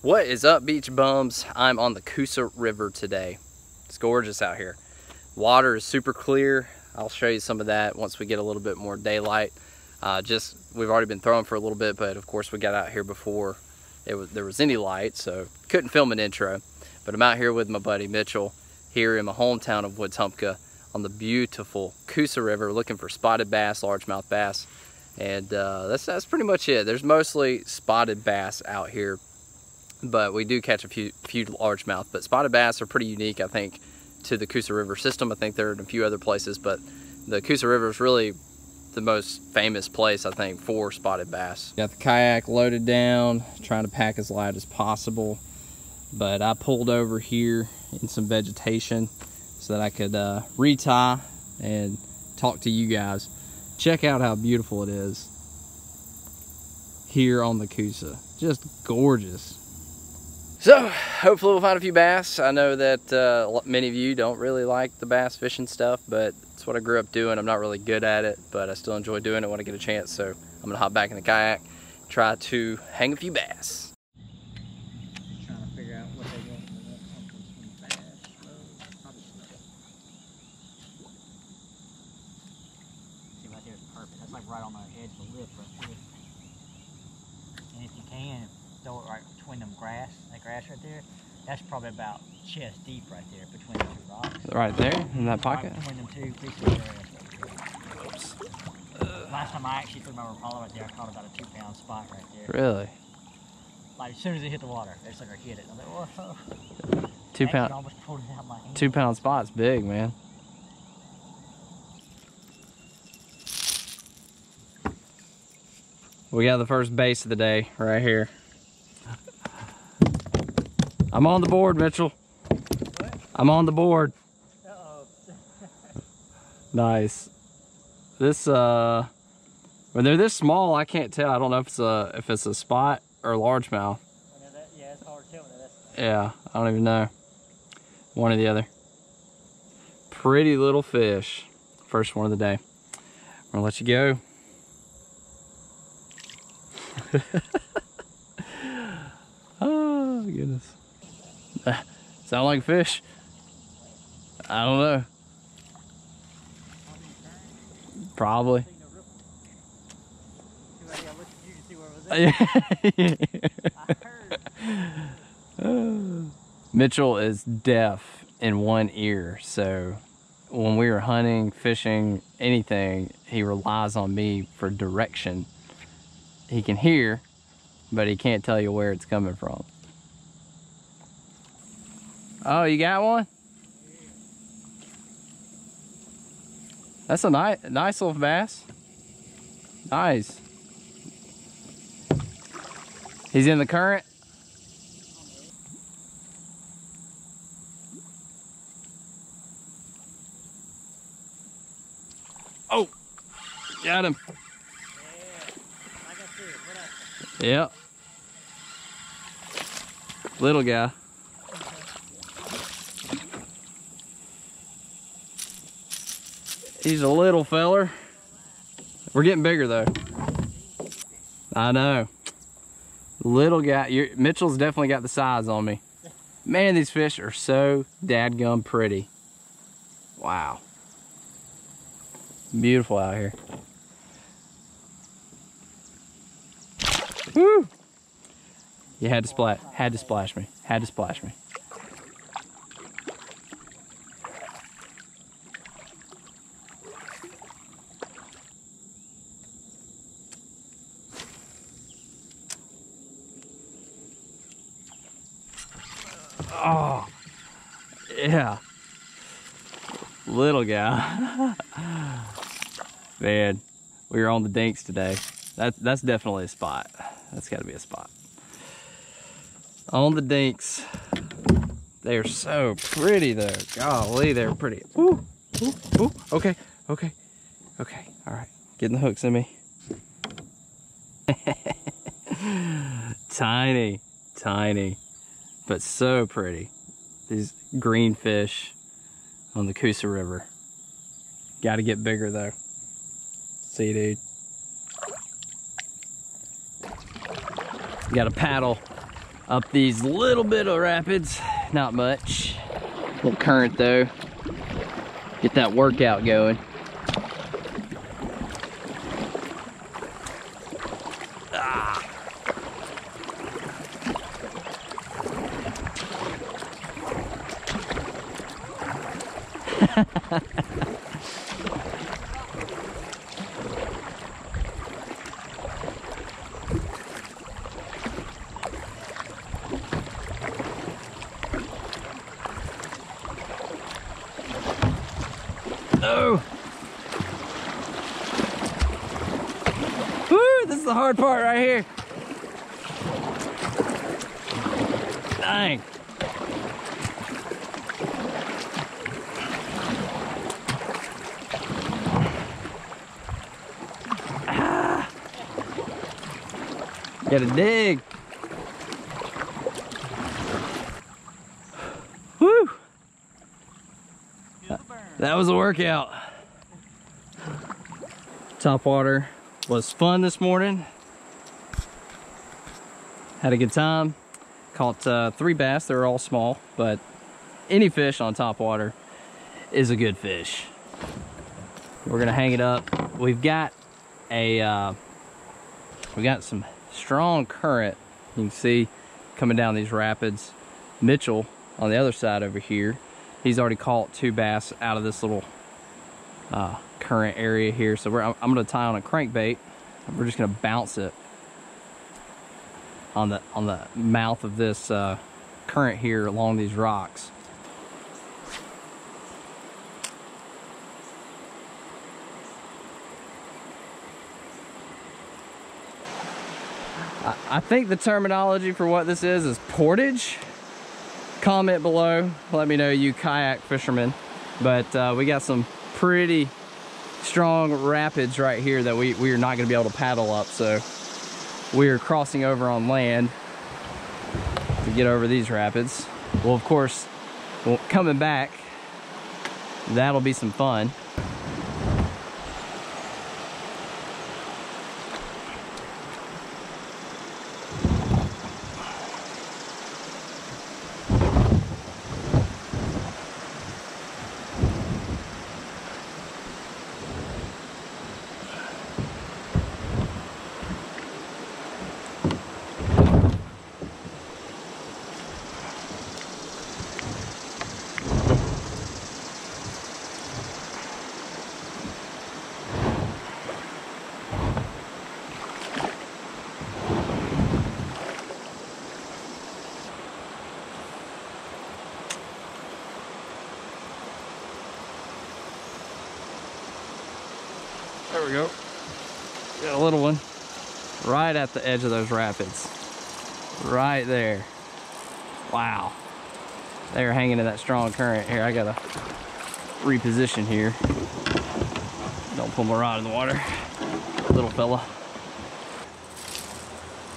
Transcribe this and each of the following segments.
What is up, beach bums? I'm on the Coosa River today. It's gorgeous out here. Water is super clear. I'll show you some of that once we get a little bit more daylight. We've already been throwing for a little bit, but of course we got out here before there was any light, so couldn't film an intro. But I'm out here with my buddy Mitchell here in my hometown of Wetumpka on the beautiful Coosa River, looking for spotted bass, largemouth bass, and that's pretty much it. There's mostly spotted bass out here, but we do catch a few largemouth. But spotted bass are pretty unique, I think, to the Coosa River system. I think they're in a few other places, but the Coosa River is really the most famous place, I think, for spotted bass. Got the kayak loaded down, trying to pack as light as possible, but I pulled over here in some vegetation so that I could retie and talk to you guys. Check out how beautiful it is here on the Coosa. Just gorgeous. So hopefully we'll find a few bass. I know that many of you don't really like the bass fishing stuff, but it's what I grew up doing. I'm not really good at it, but I still enjoy doing it when I get a chance. So I'm gonna hop back in the kayak, try to hang a few bass. Just trying to figure out what they want. They want something from bass. Probably snow. See, right there is perfect. That's like right on the edge of the lip right there. And if you can, throw it right between them grass right there. That's probably about chest deep right there between the two rocks. Right there in that pocket? Right between them two pieces of grass. Oops. Last time I actually threw my Rapala right there, I caught about a 2-pound spot right there. Really? Like as soon as it hit the water, that sucker hit it. I was like, whoa. 2 pound. Almost pulled it out of my hand. 2-pound spot's big, man. We got the first base of the day right here. I'm on the board, Mitchell. What? I'm on the board. Uh-oh. Nice. This when they're this small, I can't tell. I don't know if it's a spot or largemouth. Yeah, it's hard to tell. Yeah, I don't even know. One or the other. Pretty little fish. First one of the day. I'm gonna let you go. Oh goodness. Sound like a fish? I don't know. Probably. Mitchell is deaf in one ear, so when we are hunting, fishing, anything, he relies on me for direction. He can hear, but he can't tell you where it's coming from. Oh, you got one? That's a nice little bass. Nice. He's in the current. Oh, got him. Yep. Little guy. He's a little feller. We're getting bigger though. I know. Little guy. Mitchell's definitely got the size on me. Man, these fish are so dadgum pretty. Wow. Beautiful out here. Woo! You had to splash me. Had to splash me. Oh, yeah. Little guy. Man, we were on the dinks today. That's definitely a spot. That's got to be a spot. On the dinks. They are so pretty though. Golly, they're pretty. Ooh, ooh, ooh. Okay. All right. Getting the hooks in me. Tiny, but so pretty. These green fish on the Coosa River. Got to get bigger though. See, dude. You got to paddle up these little bit of rapids. Not much. Little current though. Get that workout going. Ah. No. Woo, this is the hard part right here. Dang. Ah. Gotta dig. Woo. That was a workout. Top water was fun this morning. Had a good time. Caught 3 bass. They were all small, but any fish on top water is a good fish. We're gonna hang it up. We've got some strong current. You can see coming down these rapids. Mitchell on the other side over here, he's already caught 2 bass out of this little current area here. So I'm gonna tie on a crankbait. We're just gonna bounce it on the mouth of this current here along these rocks. I think the terminology for what this is portage. Comment below, let me know, you kayak fishermen. But we got some pretty strong rapids right here that we are not going to be able to paddle up, so we are crossing over on land to get over these rapids. Well, of course, coming back, that'll be some fun. There we go. Got a little one right at the edge of those rapids. Right there. Wow. They're hanging in that strong current. Here, I gotta reposition here. Don't pull my rod in the water, little fella.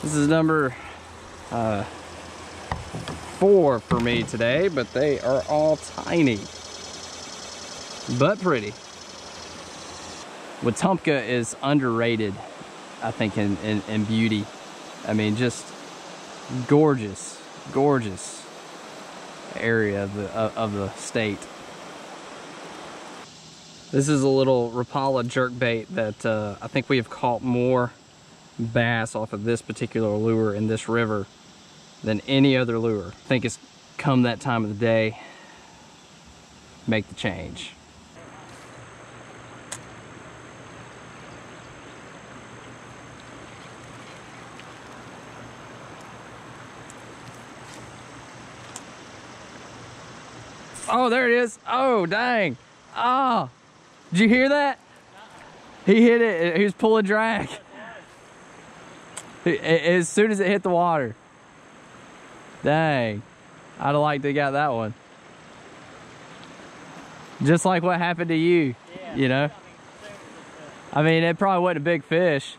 This is number 4 for me today, but they are all tiny, but pretty. Wetumpka is underrated, I think, in beauty. I mean, just gorgeous, gorgeous area of the state. This is a little Rapala jerkbait that I think we have caught more bass off of this particular lure in this river than any other lure. I think it's come that time of the day, make the change. Oh, there it is. Oh, dang. Oh, did you hear that? He hit it. He was pulling drag. As soon as it hit the water. Dang. I'd have liked to have got that one. Just like what happened to you, yeah, you know? I mean, it probably wasn't a big fish.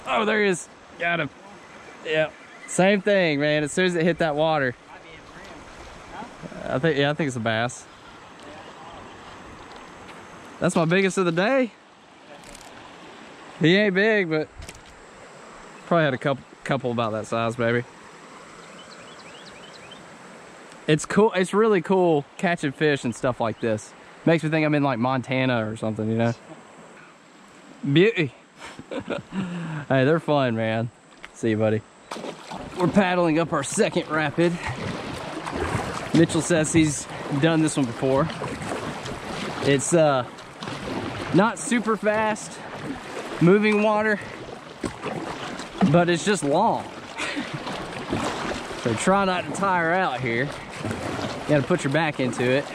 Oh, there he is. Got him. Yeah. Same thing, man. As soon as it hit that water. I think it's a bass. That's my biggest of the day. He ain't big, but Probably had a couple about that size, maybe. It's cool. It's really cool catching fish and stuff like this. Makes me think I'm in like Montana or something, you know? Beauty. Hey, they're fun, man. See you, buddy. We're paddling up our second rapid. Mitchell says he's done this one before. It's not super fast moving water, but it's just long. So try not to tire out here. You gotta put your back into it.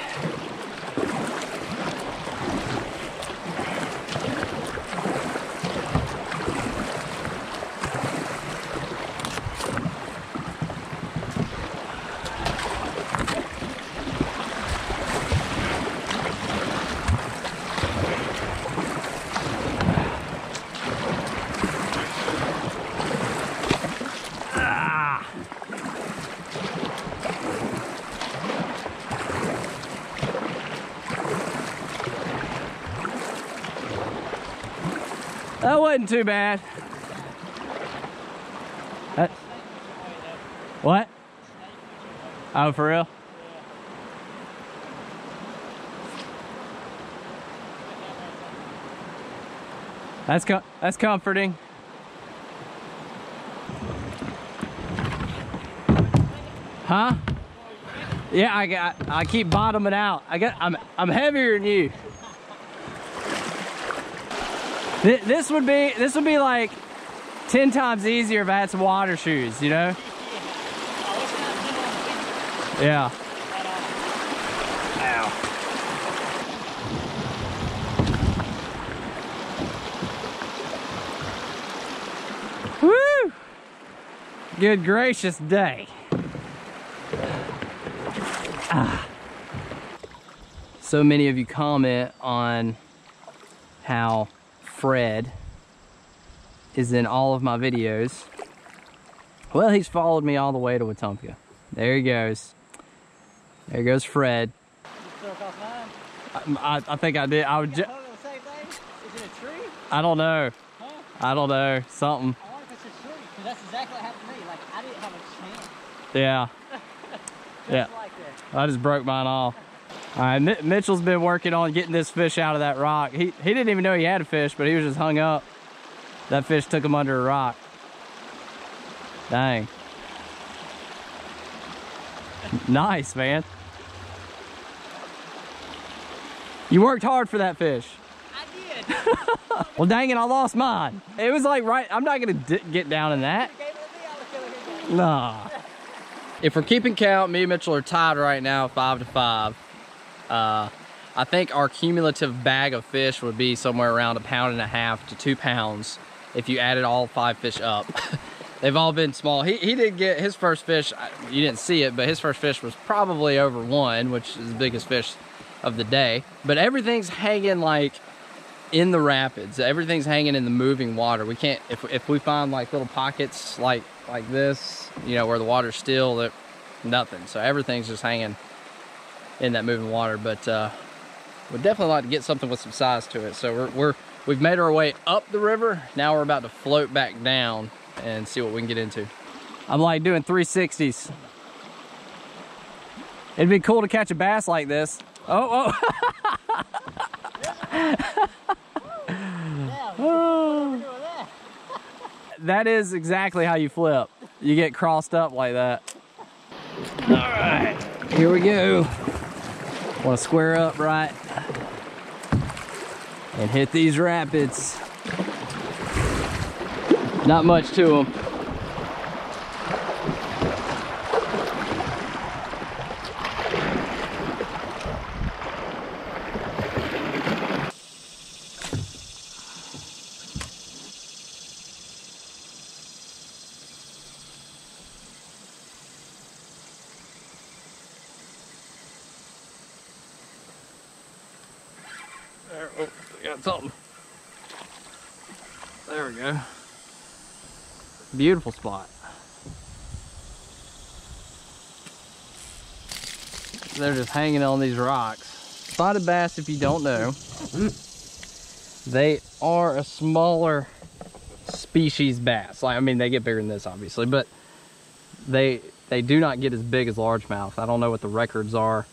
That wasn't too bad. What? Oh, for real? That's comforting. Huh? Yeah, I keep bottoming out. I'm heavier than you. This would be like 10 times easier if I had some water shoes, you know? Yeah. Ow. Woo! Good gracious day. So many of you comment on how Fred is in all of my videos. Well, he's followed me all the way to Wetumpka. There he goes. There goes Fred. I think I did. I would just. The same thing? Is it a tree? I don't know. Huh? I don't know. Something. I wonder if it's a tree, because that's exactly what happened to me. Like, I didn't have a chance. Yeah. Yeah. Like that. I just broke mine off. All right, Mitchell's been working on getting this fish out of that rock. He didn't even know he had a fish, but he was just hung up. That fish took him under a rock. Dang. Nice, man. You worked hard for that fish. I did. Well, dang it, I lost mine. It was like right, I'm not gonna get down in that. Nah. If we're keeping count, me and Mitchell are tied right now, 5-5. I think our cumulative bag of fish would be somewhere around 1.5 pounds to 2 pounds if you added all 5 fish up. They've all been small. He did get his first fish, you didn't see it, but his first fish was probably over 1, which is the biggest fish of the day. But everything's hanging like in the rapids. Everything's hanging in the moving water. We can't, if we find like little pockets like this, you know, where the water's still, that nothing. So everything's just hanging in that moving water. But we'd definitely like to get something with some size to it. So we've made our way up the river. Now we're about to float back down and see what we can get into. I'm like doing 360s. It'd be cool to catch a bass like this. Oh. That is exactly how you flip. You get crossed up like that. All right, here we go. Want to square up right and hit these rapids. Not much to them. There, oh, we got something. There we go. Beautiful spot. They're just hanging on these rocks. Spotted bass, if you don't know, they are a smaller species bass. Like, I mean, they get bigger than this, obviously, but they do not get as big as largemouth. I don't know what the records are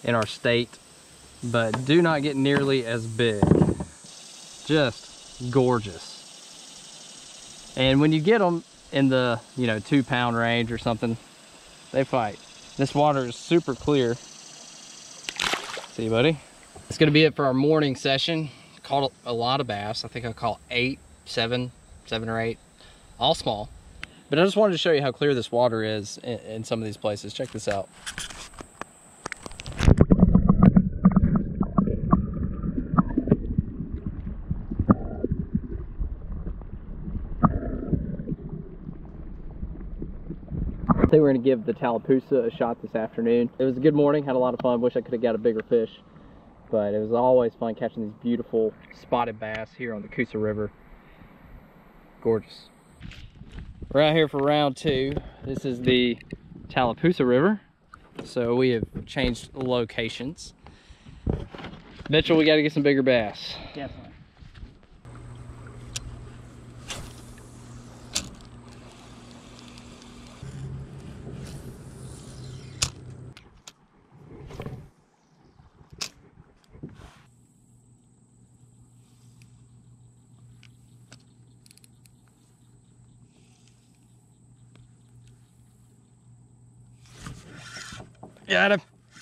in our state, but do not get nearly as big. Just gorgeous. And when you get them in the, you know, 2 pound range or something, they fight. This water is super clear. See, buddy? That's gonna be it for our morning session. Caught a lot of bass. I think I caught 7 or 8, all small. But I just wanted to show you how clear this water is in some of these places. Check this out. I think we're gonna give the Tallapoosa a shot this afternoon. It was a good morning, had a lot of fun. Wish I could have got a bigger fish, but it was always fun catching these beautiful spotted bass here on the Coosa River. Gorgeous. We're out here for round 2. This is the Tallapoosa River, so we have changed locations. Mitchell, we got to get some bigger bass. Definitely. Got him.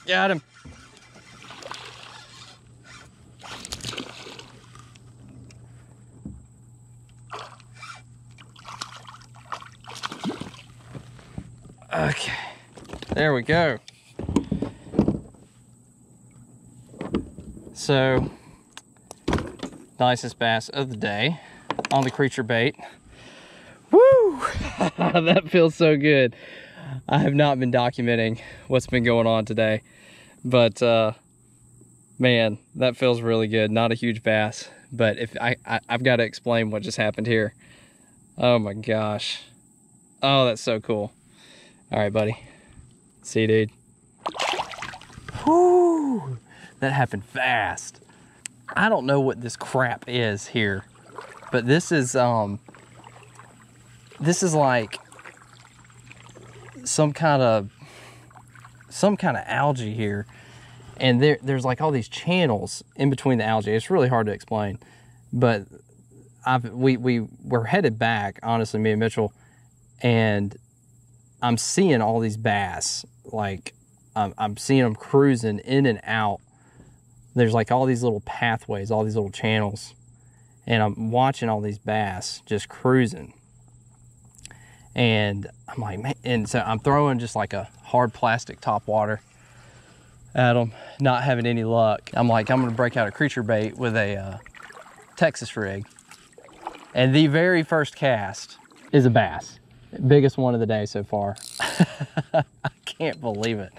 Got him. Okay. There we go. So, nicest bass of the day on the creature bait. Woo! That feels so good. I have not been documenting what's been going on today, but man, that feels really good. Not a huge bass, but if I've got to explain what just happened here. Oh my gosh. Oh, that's so cool. All right, buddy. See you, dude. Whoo! That happened fast. I don't know what this crap is here, but this is like some kind of algae here, and there's like all these channels in between the algae. It's really hard to explain, but we're headed back, honestly, me and Mitchell, and I'm seeing all these bass. Like I'm seeing them cruising in and out. There's like all these little pathways, all these little channels, and I'm watching all these bass just cruising. And I'm like, man, and so I'm throwing just like a hard plastic top water at them, not having any luck. I'm like, I'm gonna break out a creature bait with a Texas rig. And the very first cast is a bass. Biggest one of the day so far. I can't believe it.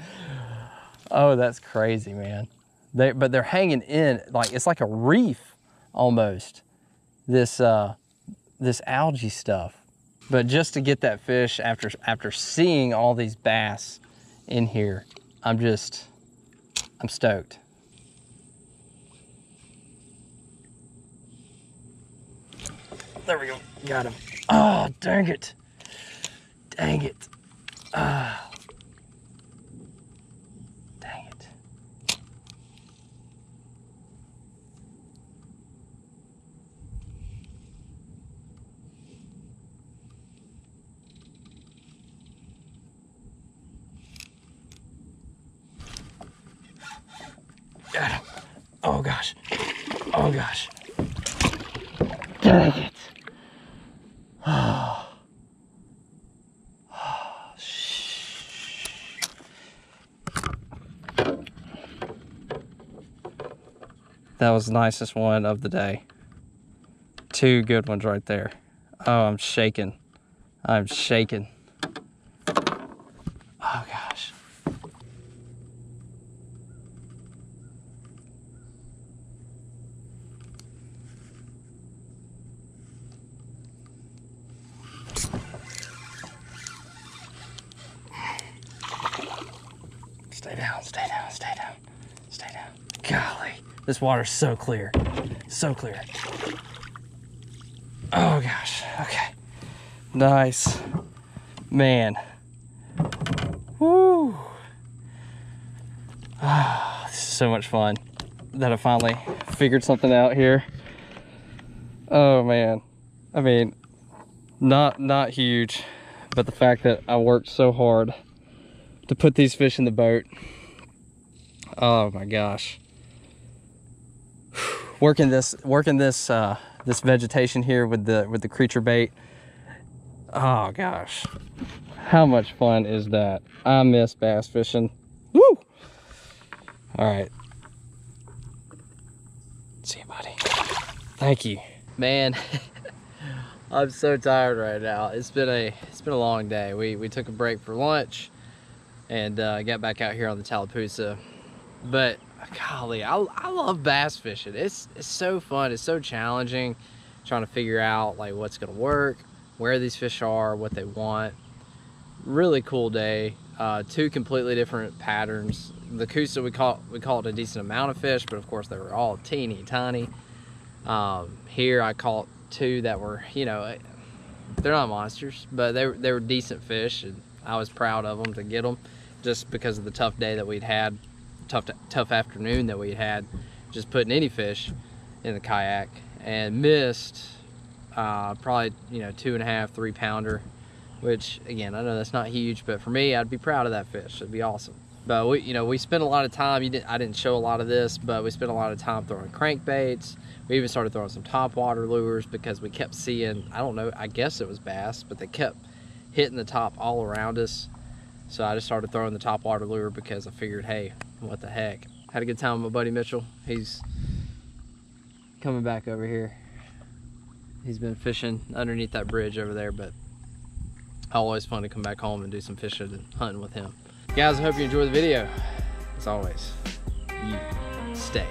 Oh, that's crazy, man. But they're hanging in, like, it's like a reef almost, this algae stuff. But just to get that fish after seeing all these bass in here, I'm stoked. There we go, got him. Oh, dang it. Dang it. Dang it. Got him. Oh gosh. Oh gosh. Dang it. That was the nicest one of the day. 2 good ones right there. Oh, I'm shaking. I'm shaking. Oh gosh. Stay down, stay down, stay down, stay down. Golly, this water's so clear, so clear. Oh gosh. Nice. Man. Woo. Ah, this is so much fun that I finally figured something out here. Oh man. I mean, not huge, but the fact that I worked so hard to put these fish in the boat. Oh my gosh. Working this vegetation here with the creature bait. Oh gosh, how much fun is that? I miss bass fishing. Woo! All right. See you, buddy. Thank you, man. I'm so tired right now. It's been a long day. We took a break for lunch and got back out here on the Tallapoosa. But golly, I love bass fishing. It's so fun. It's so challenging, trying to figure out like what's gonna work, where these fish are, what they want. Really cool day. Two completely different patterns. The Coosa, we caught a decent amount of fish, but of course they were all teeny tiny. Here I caught two that were, you know, they're not monsters, but they were decent fish, and I was proud of them to get them, just because of the tough day that we'd had, tough afternoon that we had, just putting any fish in the kayak, and missed probably, you know, 2.5, 3 pounder, which again, I know that's not huge, but for me, I'd be proud of that fish. It'd be awesome. But we spent a lot of time. I didn't show a lot of this, but we spent a lot of time throwing crankbaits. We even started throwing some topwater lures because we kept seeing, I don't know, I guess it was bass, but they kept hitting the top all around us. So I just started throwing the topwater lure because I figured, hey, what the heck. Had a good time with my buddy Mitchell. He's coming back over here. He's been fishing underneath that bridge over there, but always fun to come back home and do some fishing and hunting with him. Guys, I hope you enjoyed the video. As always, you stay